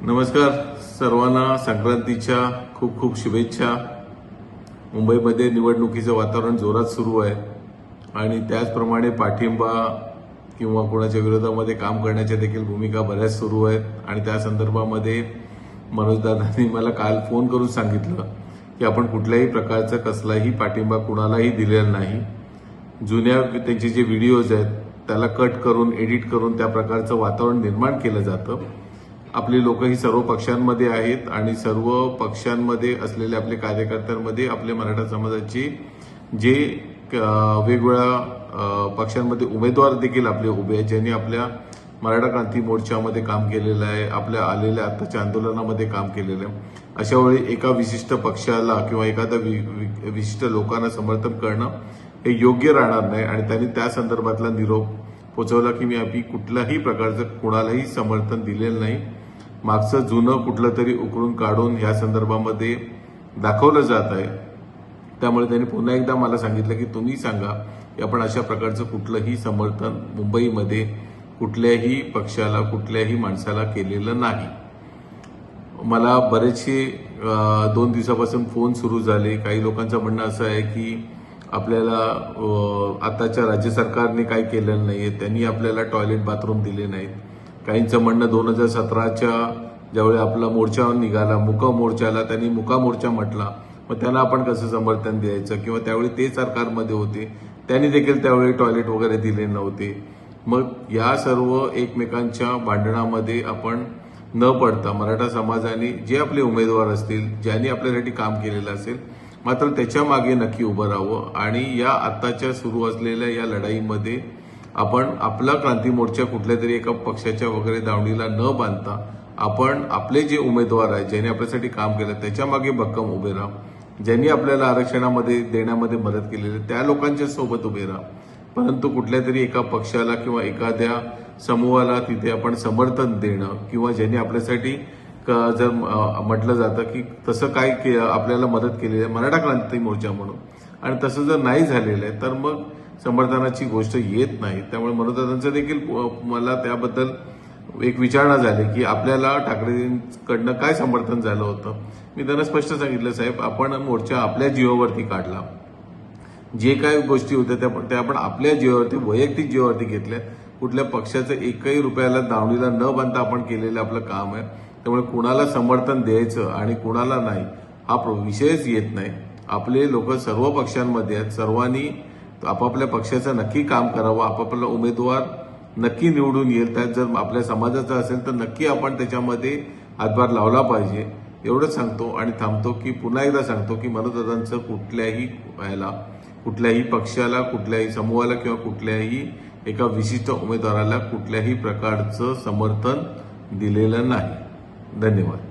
नमस्कार सर्वांना, संक्रांतीच्या खूप खूप शुभेच्छा। मुंबईमध्ये निवडणुकीचं वातावरण जोरात सुरू आहे आणि त्याचप्रमाणे पाठिंबा किंवा कोणाच्या विरोधामध्ये काम करण्याच्या देखील भूमिका बऱ्याच सुरू आहेत आणि त्या संदर्भामध्ये मनोजदादांनी मला काल फोन करून सांगितलं की आपण कुठल्याही प्रकारचा कसलाही पाठिंबा कुणालाही दिलेला नाही। जुन्या त्यांचे जे व्हिडिओज आहेत त्याला कट करून एडिट करून त्या प्रकारचं वातावरण निर्माण केलं जातं। आपली लोक ही सर्व पक्षांमध्ये आहेत आणि सर्व पक्षांमध्ये असलेले आपले कार्यकर्त्यांमध्ये आपले मराठा समाजाचे जे वेगवेगळ्या पक्षांमध्ये उमेदवार देखील आपले उभे आहेत, ज्यांनी आपल्या मराठा क्रांती मोर्चामध्ये काम केलेलं आहे, आपल्या आलेल्या आत्ताच्या आंदोलनामध्ये काम केलेलं आहे। अशा वेळी एका विशिष्ट पक्षाला किंवा एखाद्या विशिष्ट लोकांना समर्थन करणं हे योग्य राहणार नाही आणि त्यांनी त्या संदर्भातला निरोप पोहोचवला की मी आम्ही कुठल्याही प्रकारचं कुणालाही समर्थन दिलेलं नाही। मागचं जुनं कुठलं तरी उकरून काढून या संदर्भामध्ये दाखवलं जात आहे। त्यामुळे त्यांनी पुन्हा एकदा मला सांगितलं की तुम्ही सांगा की आपण अशा प्रकारचं कुठलंही समर्थन मुंबईमध्ये कुठल्याही पक्षाला कुठल्याही माणसाला केलेलं नाही। मला बरेचसे 2 दिवसापासून फोन सुरू झाले। काही लोकांचं म्हणणं असं आहे की आपल्याला आताच्या राज्य सरकारने काय केलेलं नाहीये, त्यांनी आपल्याला टॉयलेट बाथरूम दिले नाहीत। काहींचं म्हणणं 2017च्या ज्यावेळी आपला मोर्चा निघाला मुका मोर्चाला त्यांनी मुका मोर्चा म्हटला, मग त्यांना आपण कसं समर्थन द्यायचं, किंवा त्यावेळी ते सरकारमध्ये होते त्यांनी देखील त्यावेळी टॉयलेट वगैरे दिले नव्हते। मग या सर्व एकमेकांच्या भांडणामध्ये आपण न पडता मराठा समाजाने जे आपले उमेदवार असतील, ज्यांनी आपल्यासाठी काम केलेलं असेल, मात्र त्याच्या मागे नक्की उभं राहावं आणि या आत्ताच्या सुरू असलेल्या या लढाईमध्ये आपण आपला क्रांती मोर्चा कुठल्या तरी एका पक्षाच्या वगैरे दावणीला न बांधता आपण आपले जे उमेदवार आहेत, ज्यांनी आपल्यासाठी काम केलं त्याच्या मागे भक्कम उभे राहा। ज्यांनी आपल्याला आरक्षणामध्ये देण्यामध्ये मदत केलेली त्या लोकांच्या सोबत उभे राहा, परंतु कुठल्या तरी एका पक्षाला किंवा एखाद्या समूहाला तिथे आपण समर्थन देणं किंवा ज्यांनी आपल्यासाठी जर म्हटलं जातं की तसं काय आपल्याला मदत केलेली आहे मराठा क्रांती मोर्चा म्हणून, आणि तसं जर नाही झालेलं आहे तर मग समर्थनाची गोष्ट येत नाही। त्यामुळे मनोजदादांचं देखील मला त्याबद्दल एक विचारणा झाली की आपल्याला ठाकरेंकडनं काय समर्थन झालं होतं। मी त्यांना स्पष्ट सांगितलं, साहेब आपण मोर्चा आपल्या जीवावरती काढला, जे काही गोष्टी होत्या त्या आपण आपल्या जीवावरती वैयक्तिक जीवावरती घेतल्या, कुठल्या पक्षाचं एकही रुपयाला दावणीला न बांधता आपण केलेलं आपलं काम आहे। त्यामुळे कुणाला समर्थन द्यायचं आणि कुणाला नाही हा विषयच येत नाही। आपले लोक सर्व पक्षांमध्ये आहेत, सर्वांनी आपापल्या पक्षाचं नक्की काम करावं, आपापला उमेदवार नक्की निवडून येईल, त्यात जर आपल्या समाजाचा असेल तर नक्की आपण त्याच्यामध्ये हातभार लावला पाहिजे। एवढंच सांगतो आणि थांबतो की पुन्हा एकदा सांगतो की मनोजदादांचं कुठल्याही कुठल्याही पक्षाला, कुठल्याही समूहाला किंवा कुठल्याही एका विशिष्ट उमेदवाराला कुठल्याही प्रकारचं समर्थन दिलेलं नाही। धन्यवाद।